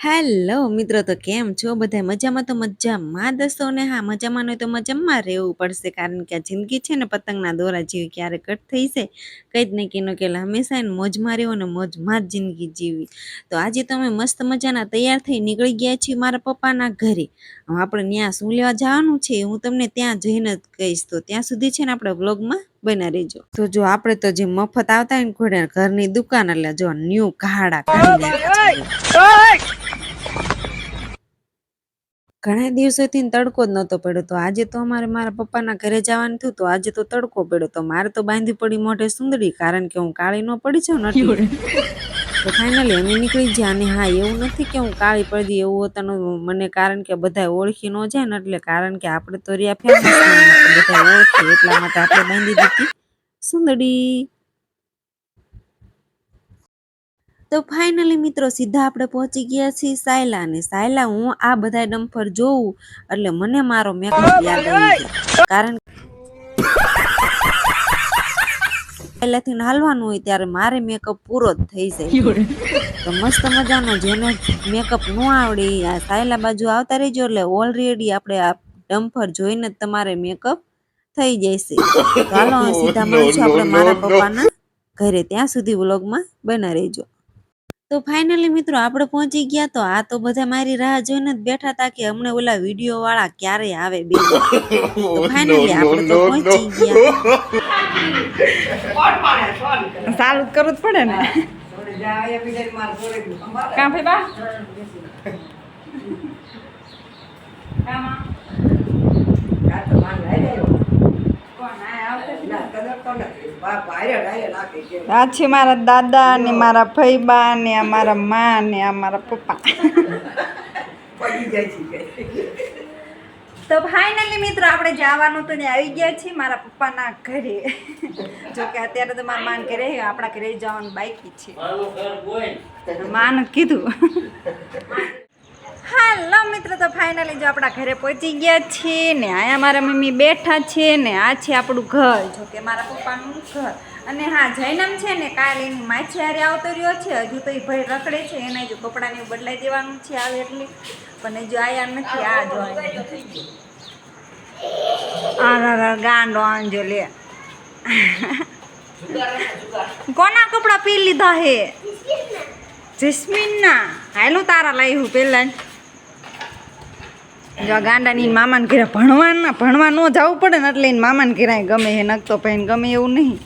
Hello મિત્રો, તો કેમ છો બધા? મજામાં? તો મજામાં દોસ્તો ને હા, મજામાં હોય તો મજામાં રહેવું પડશે, કારણ કે આ જિંદગી છે ને પતંગના દોરા જેવી, ક્યારે કટ થઈ જાય કઈ જ નહીં કીનો કે હંમેશા એને મોજમાં રહેવો ને મોજમાં જ જિંદગી જીવી. તો આજે તમે મસ્ત મજાના તૈયાર થઈ નીકળી ગયા છીએ મારા પપ્પાના ઘરે. આપણે ત્યાં શું લેવા જવાનું છે હું તમને ત્યાં જઈને જ કહીશ, તો ત્યાં સુધી છે ને આપણે વ્લોગમાં બના રહેજો. તો જો આપણે તો જે મફત આવતા હોય ને ઘોડે ઘરની દુકાન, એટલે જો ન્યુ કાઢા કાઢી નાખ્યા છે. ઘણા દિવસોથી તડકો જ નહોતો પડ્યો, તો આજે તો અમારે મારા પપ્પાના ઘરે જવાનું થયું, તો આજે તો તડકો પડ્યો, તો મારે તો બાંધી પડી મોઢે સુંદરી, કારણ કે હું કાળી ન પડી છું ને એટલે. તો ફાઇનલી અમે નીકળી ગયા. અને હા, એવું નથી કે હું કાળી પડી, એવું હોતું મને, કારણ કે બધા ઓળખી ન જાય ને એટલે, કારણ કે આપણે તો રહ્યા ફેમસ બધા ઓળખી, એટલા માટે આપણે બાંધી દીધી સુંદરી. તો ફાઇનલી મિત્રો સીધા આપણે પહોંચી ગયા છીએ સાયલા. ને સાયલા હું આ બધા ડમ્ફર જોઉં એટલે મને મારો મેકઅપ યાદ આવી જાય, કારણ પહેલાથી હાલવાનું હોય ત્યારે મારે મેકઅપ પૂરો જ થઈ જાય. તો મસ્ત મજાનો જેને મેકઅપ ન આવડે આ સાયલા બાજુ આવતા રહેજો, એટલે ઓલરેડી આપણે આ ડમ્ફર જોઈને જ તમારે મેકઅપ થઈ જશે. તો હાલો સીધા મળીશું આપણે મારા પપ્પાના ઘરે, ત્યાં સુધી વ્લોગમાં બના રહેજો. તો ફાઇનલી મિત્રો આપણે પહોંચી ગયા. તો આ તો બધા મારી રાહ જોઈને જ બેઠા હતા કે હમણાં ઓલા વિડીયો વાળા ક્યારે આવે બે. તો ફાઇનલી આપણે તો પહોંચી ગયા. ચાલુ કરવું જ પડે ને. કાં ભાઈ બા આ છે મારા દાદા ને મારા ભાઈબા ને અમારા મા ને અમારા પપ્પા. તો ફાઇનલી મિત્રો આપણે જવાનું તો ત્યાં આવી ગયા છીએ મારા પપ્પાના ઘરે. જો કે અત્યારે તો મારા માન ઘરે, આપણા ઘરે જવાનું બાકી છે, માન કીધું. હાલો મિત્રો, તો ફાઇનલી જો આપણા ઘરે પહોંચી ગયા છીએ ને અહીંયા મારા મમ્મી બેઠા છે ને આ છે આપણું ઘર, જો કે મારા પપ્પાનું ઘર. અને હા, જૈનમ છે ને કાલે એની માછી હારે આવતો રહ્યો છે, હજુ તો એ ભાઈ રખડે છે, એના જો કપડાને બદલાઈ દેવાનું છે આવે એટલે, પણ જો આયા નથી. આ જો આ ગાંડો આંજો લે. કોના કપડા પી લીધા હે? જસ્મીન ના. હાલું તારા લાવ્યું પેલા જો ગાંડાની મામાને ઘરે ભણવા ન જવું પડે ને એટલે એને મામાને ઘરે ગમે હે, નકતો ભાઈને ગમે એવું નહીં.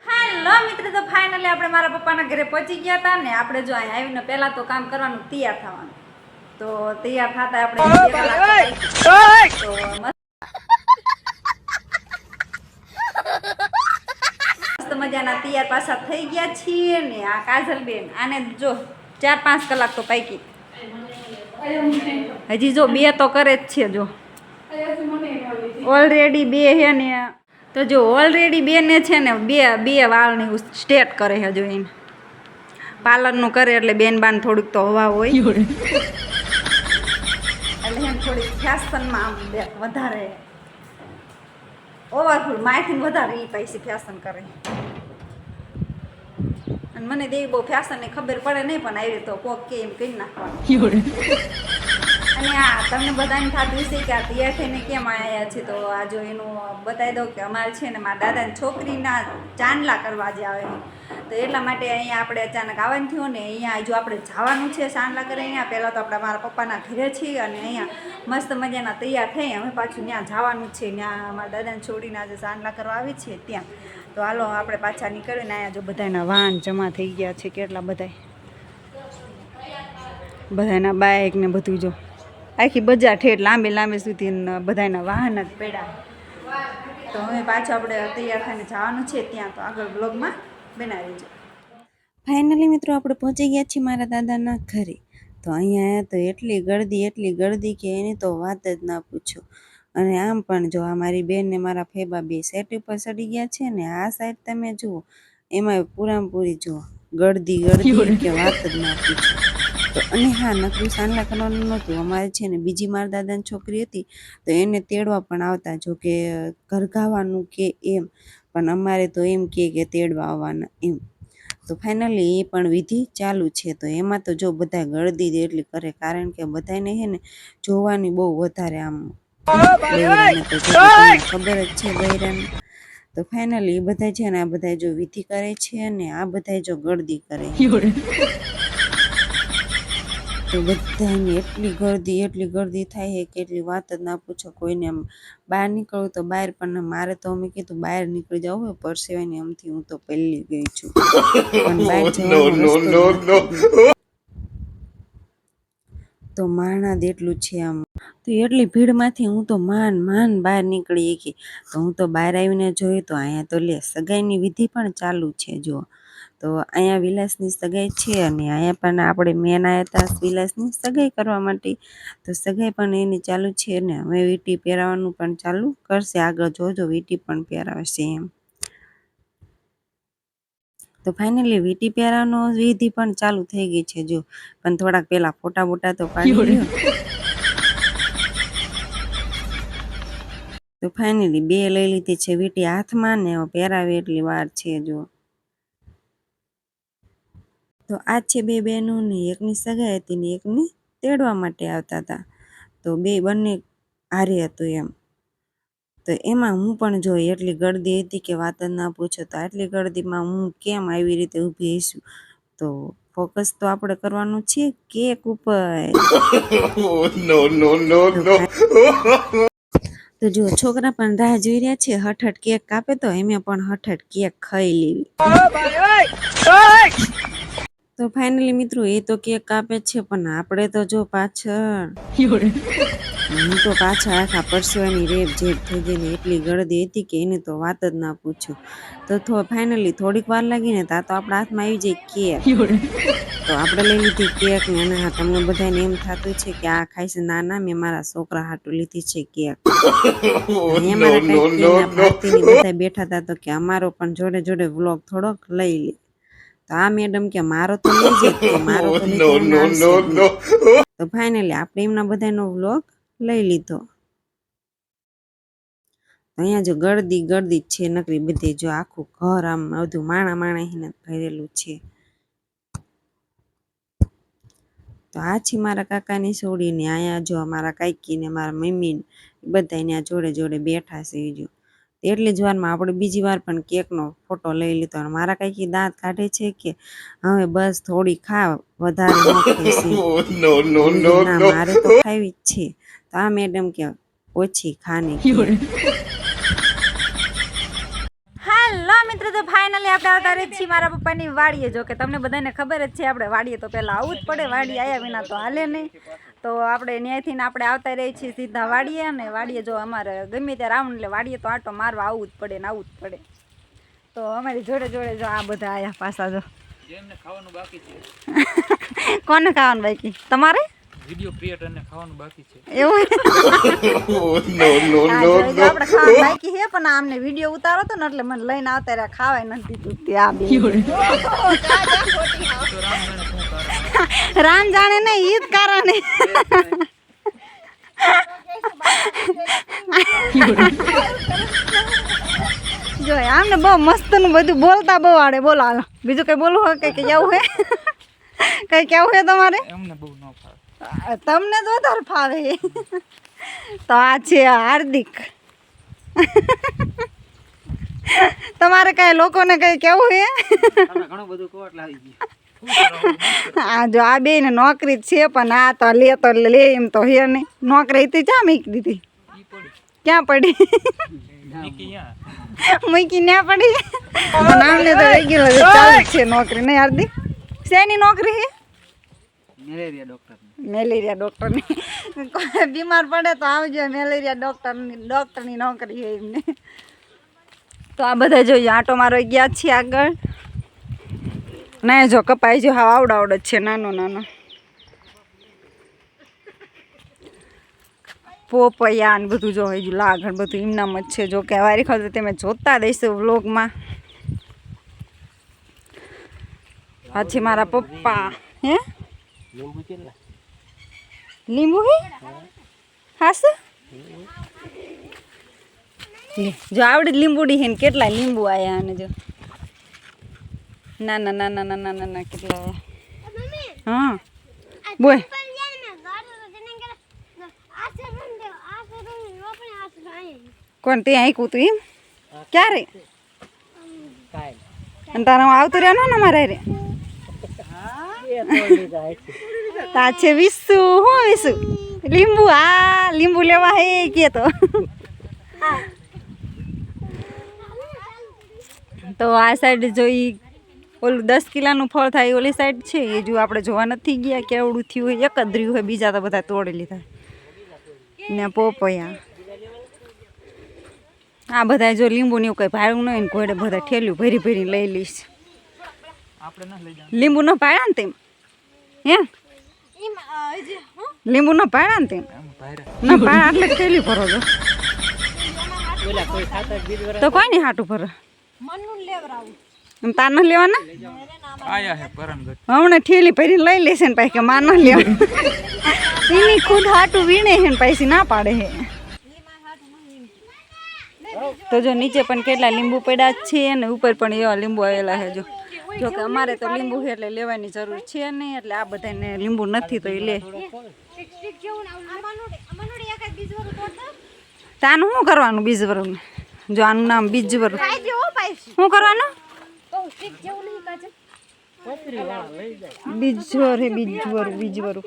હેલો મિત્રો, તો ફાઇનલી આપણે મારા પપ્પાના ઘરે પહોંચી ગયા હતા ને. આપણે જો અહીંયા આવીને પહેલાં તો કામ કરવાનું, તૈયાર થવાનું. તો તૈયાર થતા આપણે મસ્ત મજાના તૈયાર પાછા થઈ ગયા છીએ ને. આ કાજલબેન, આને જો 4-5 કલાક તો પાકી, હજી જો 2 તો કરે જ છે. જો ઓલરેડી 2 હે ને, તો જો ઓલરેડી 2 ને છે ને બે વાળની સ્ટેટ કરે છે. જો એને પાર્લરનું કરે એટલે બેન બાન થોડુંક તો હવા હોય એટલે એમ થોડીક ફેશનમાં આમ વધારે ઓવરફુલ માયથી વધારે એ પૈસી ફેશન કરે. અને મને દેવી બહુ ફેશનની ખબર પડે નહીં, પણ આવી તો કોક કે એમ કરી નાખવાનું. અને આ તમને બધાને થતું છે કે આ તૈયાર થઈને કેમ આવ્યા છે, તો આ જો એનું બતાવી દઉં કે અમારે છે ને મારા દાદાની છોકરીના ચાંદલા કરવા જે આવે, તો એટલા માટે અહીંયા આપણે અચાનક આવવાનું થયું ને. અહીંયા જો આપણે જવાનું છે ચાંદલા કરે. અહીંયા પહેલાં તો આપણે મારા પપ્પાના ઘરે છીએ, અને અહીંયા મસ્ત મજાના તૈયાર થઈ અમે પાછું ત્યાં જવાનું છે. ત્યાં મારા દાદાની છોડીના જે ચાંદલા કરવા આવી છે ત્યાં. તો હાલો આપણે પાછા નીકળીને અહીંયા જો બધાના વાહન જમા થઈ ગયા છે, કેટલા બધાના બાઇક ને બધું. જો આખી બજાર ઠેઠ લાંબે સુધી બધાના વાહન જ પડ્યા. તો હવે પાછું આપણે તૈયાર થઈને જવાનું છે ત્યાં, તો આગળ બ્લોગમાં બનાવી છે. ફાઇનલી મિત્રો આપણે પહોંચી ગયા છીએ મારા દાદાના ઘરે. તો અહીંયા તો એટલી ગળદી કે એની તો વાત જ ના પૂછો. અને આમ પણ જો આ મારી બેન ને મારા ફેબા બે સેટ ઉપર ચડી ગયા છે ને. આ સાઈડ તમે જુઓ, એમાં પૂરી જુઓ ગળદી કે વાત જ ના પૂછો. તો અને હા, નકરું સાંડલા કરવાનું નહોતું. અમારે છે ને બીજી મારા દાદાની છોકરી હતી, તો એને તેડવા પણ આવતા, જો કે ઘરઘાવાનું કે એમ. પણ અમારે તો એમ કે તેડવા આવવાના એમ. તો ફાઇનલી એ પણ વિધિ ચાલુ છે. તો એમાં તો જો બધા ગળદી જ એટલી કરે, કારણ કે બધાને હે ને જોવાની બહુ વધારે આમ બૈરાને તો જો તમને ખબર જ છે બૈરાને. તો ફાઇનલી એ બધા છે ને આ બધા જો વિધિ કરે છે અને આ બધા જો ગળદી કરે. તો બધાને એટલી ગળદી થાય છે કે એટલી વાત જ ના પૂછો. કોઈને આમ બહાર નીકળવું તો બહાર, પણ મારે તો અમે કીધું બહાર નીકળી જવું હોય પરસેવાની આમથી હું તો પહેલી ગઈ છું, પણ બહાર જવાનો રસ્તો જ નથી. તો માણાદ એટલું છે આમ. તો એટલી ભીડમાંથી હું તો માન બહાર નીકળી ગઈ. તો હું તો બહાર આવીને જોયું તો અહીંયા તો સગાઈની વિધિ પણ ચાલુ છે જો. તો અહીંયા વિલાસની સગાઈ છે અને અહીંયા પણ આપણે મેન આવ્યા હતા વિલાસની સગાઈ કરવા માટે. તો સગાઈ પણ એની ચાલુ છે ને હવે વીંટી પહેરાવાનું પણ ચાલુ કરશે. આગળ જોજો વીંટી પણ પહેરાવશે એમ. તો ફાઇનલી વીંટી પહેરાવાનો વિધિ પણ ચાલુ થઈ ગઈ છે જો. પણ થોડાક પેલા ફોટા બોટા તો પાડી લ્યો. તો ફાઇનલી 2 લઈ લીધી છે વીંટી હાથમાં ને પહેરાવે એટલી વાર છે જો. તો આ છે 2 બહેનો ને એકની સગાઈ હતી ને એકની તેડવા માટે આવતા હતા. તો બંને હારે હતું એમ. તો એમાં હું પણ જોઈ એટલી ગળદી હતી કે વાત જ ના પૂછો. તો આટલી ગળદીમાં હું કેમ આવી રીતે ઊભી હશું. તો ફોકસ તો આપણે કરવાનું છે કેક ઉપર. તો જો છોકરા પણ રાહ જોઈ રહ્યા છે, હઠ કેક કાપે તો એમે પણ હઠ કેક ખાઈ લેવી. તો ફાઇનલી મિત્રો એ તો કેક કાપે છે, પણ આપણે તો જો પાછળ હું તો પાછળ આખા પરસેવાની રેબ જેબ થઈ ગઈ ને એટલી ગળદી હતી કે એને તો વાત જ ના પૂછો. તો ફાઇનલી થોડીક વાર લાગી ને તા તો આપણા હાથમાં આવી જાય કેક. તો આપણે લઈ લીધી કેક ને એના તમને બધાને એમ થતું છે કે આ ખાય છે. ના મેં મારા છોકરા હાટું લીધી છે કેક. અમારા કઈ ભારતીની બધા બેઠા હતા તો કે અમારો પણ જોડે જોડે વ્લોગ થોડોક લઈ લે. તો આ મેડમ કે મારો તો લેજે કે મારો તો લીધો. તો ફાઇનલી આપણે એમના બધાનો વ્લોગ લઈ લીધો. અહીંયા જો ગળદી છે નકરી બધી જો આખું ઘર આમ બધું માણા એને ભરેલું છે. તો આ છે મારા કાકાની છોડી ને અહીંયા જો અમારા કાકી ને મારા મમ્મી બધા અહીંયા જોડે જોડે બેઠા છે. જો એટલી જ વારમાં આપણે બીજી વાર પણ કેકનો ફોટો લઈ લીધો. અને મારા કાકી દાંત કાઢે છે કે હવે બસ થોડી ખા, વધારે ન ખાઈશી. ના મારે તો ખાવી જ છે. તો આ મેડમ કે ઓછી ખાને. હેલો મિત્રો, તો ફાઇનલી આપણે આવતા રહી છીએ મારા પપ્પાની વાડીએ. જો કે તમને બધાને ખબર જ છે આપણે વાડીએ તો પહેલાં આવવું જ પડે, વાડી આવ્યા વિના તો હાલે નહીં. તો આપણે ત્યાંથી આપણે આવતા રહી છીએ સીધા વાડીએ. અને વાડીએ જો અમારે ગમે ત્યાં રાઉન્ડ એટલે વાડીએ તો આટો મારવા આવવું જ પડે ને આવવું જ પડે. તો અમારી જોડે જોડે જો આ બધા આયા પાછા જો. ખાવાનું બાકી છે. કોને ખાવાનું બાકી? તમારે વિડિયો ક્રિએટરને ખાવાનું બાકી છે એવું? આપણે ખાવાનું બાકી છે પણ આમને વિડિયો ઉતારો તો ને એટલે મને લઈને આવતા રહ્યા, ખાવાય નથી દીધું ત્યાં બે. રામ જાણે ને ઈ જ કારણે. જો આમને બહુ મસ્ત નું બધું બોલતા બહુ આવડે. બોલો હાલો બીજું કઈ બોલવું હોય કઈ કેવું હે? કઈ કેવું હે તમારે? એમને બહુ ન ફાવે, તમને તો વધારે ફાવે. તો આ છે હાર્દિક. તમારે કઈ લોકોને કઈ કેવું હે? ઘણું બધું કોટ લાવી ગયું. આ જો આ બે ને નોકરી જ છે પણ આ તો લે એમ તો હે નહીં. નોકરી હતી ક્યાં મૂકી દીધી? ક્યાં પડી? મૂકી ના પડી. આમને તો રેગ્યુલર ચાલુ છે નોકરી. નહીં હાર્દિક, શેની નોકરી હે? મેલેરિયા ડોક્ટરની. બીમાર પડે તો આવજો, મેલેરિયા ડોક્ટરની નોકરી છે એમને. તો આ બધા જોઈએ આટો મારો ગયા છીએ આગળ. ના જો કપાઈ જો હા આવડ જ છે, નાનો નાનો પોપૈયા ને બધું જો હજુ લાગણ બધું એમનામ જ છે. જો કે વારી ખાતે તમે જોતા દઈશું વ્લોગમાં. પાછી મારા પપ્પા હે લીંબુ હે હાસ લે જો આવડી લીંબુડી છે ને કેટલા લીંબુ આયા અને જો ના ના ના ના ના ના ના ના કેટલા આયા હા બોલ કોણ તે આંકું તું એમ ક્યારે અને તારા આવતું રહેવાનું ને અમારે રે તા છે વિસુ હું વિસુ લીંબુ આ લીંબુ લેવા હે કે તો આ સાઈડ જોઈ ઓલું 10 કિલોનું ફળ થાય ઓલી સાઈડ છે એ જો આપણે જોવા નથી ગયા કેવડું થયું હોય એક જ રહ્યું હોય બીજા તો બધા તોડી લીધા ને પોપૈયા આ બધા જો લીંબુ ને એવું કઈ ભાડું ન હોય ને ઘોડે બધા ઠેલ્યું ભરી ભરી લઈ લઈશ લીંબુ ન ભાડ્યા ને તેમ હે લીંબુ ન ભાડ્યા ને તેમ ના ભાડા એટલે ઠેલ્યું ભરો છો તો કોઈ નહીં હાટું ભરો તાર ન લેવાના હમણાં ઠેલી ભરી લઈ લેશે ને પછી કે માર ન લેવા એની ખુદ હાટું વીણે છે ને પછી ના પાડે છે તો જો નીચે પણ કેટલા લીંબુ પડ્યા છે અને ઉપર પણ એવા લીંબુ આવેલા છે જો કે અમારે તો લીંબુ છે એટલે લેવાની જરૂર છે નહીં એટલે આ બધાને લીંબુ નથી તો એ લે તાનું શું કરવાનું બીજ વરું જો આનું નામ બીજ વરું શું કરવાનું બીજવરું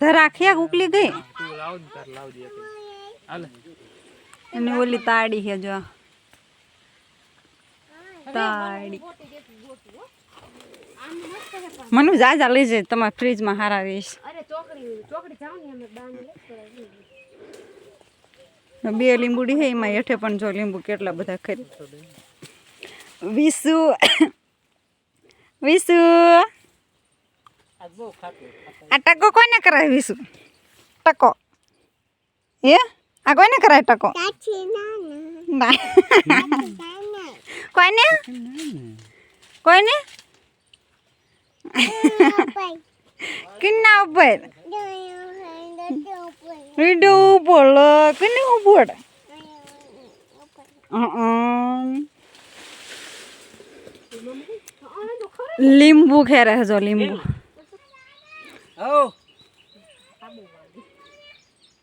ધરાખ્યા ઉકલી ગઈ અને ઓલી તાડી છે જો તાડી મનુ જા લઈ જાય તમારા ફ્રીજમાં હારા રહીશ બે લીંબુડી છે એમાં હેઠે પણ જો લીંબુ કેટલા બધા ખરી વિસુ વિસુ આ ટકો કોને કરાય વિસુ ટકો હે આ કોને કરાય ટકો કોને કોને કિન્ના ઉપર વિડિયો ઉપર કિન્ને ઉપર લીંબુ ખેરે જો લીંબુ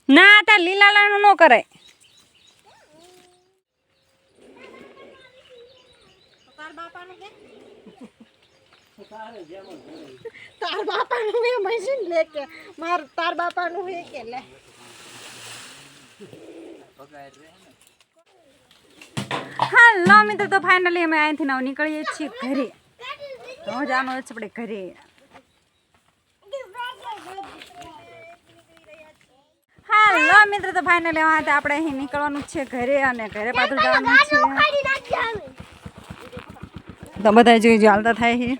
ના તા લીલા લાણું ન કરાય તાર બાપાનું મે મશીન લે કે માર તાર બાપાનું હે કે લે હાલો મિત્રો તો ફાઇનલી અમે અહીંથી now નીકળીએ છીએ ઘરે તો જાનો છે આપણે ઘરે હાલો મિત્રો તો ફાઇનલી આપણે અહીં નીકળવાનું છે ઘરે અને ઘરે પાછું જવાનું છે તો બધા જોઈ હાલતા થાય છે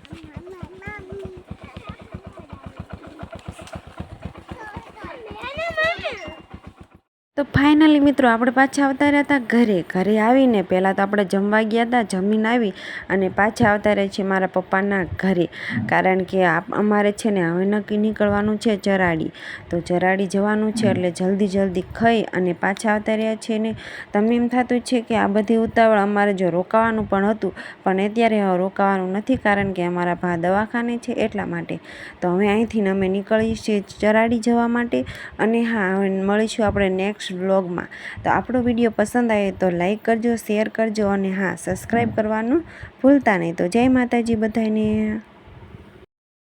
તો ફાઇનલી મિત્રો આપણે પાછા આવતા રહ્યા હતા ઘરે આવીને પહેલાં તો આપણે જમવા ગયા હતા જમીન આવી અને પાછા આવતા રહ્યા છીએ મારા પપ્પાના ઘરે કારણ કે અમારે છે ને હવે નક્કી નીકળવાનું છે જરાડી તો જરાડી જવાનું છે એટલે જલ્દી ખાઈ અને પાછા આવતા રહ્યા છે ને તમને એમ થતું છે કે આ બધી ઉતાવળ અમારે જો રોકાવાનું પણ હતું પણ અત્યારે હવે રોકાવાનું નથી કારણ કે અમારા ભા દવાખાને છે એટલા માટે તો હવે અહીંથી અમે નીકળીએ છીએ જરાડી જવા માટે અને હા હવે મળીશું આપણે નેક્સ્ટ વ્લોગમાં તો આપણો વિડીયો પસંદ આવે તો લાઈક કરજો શેર કરજો અને હા સબસ્ક્રાઈબ કરવાનું ભૂલતા નહીં તો જય માતાજી બધાને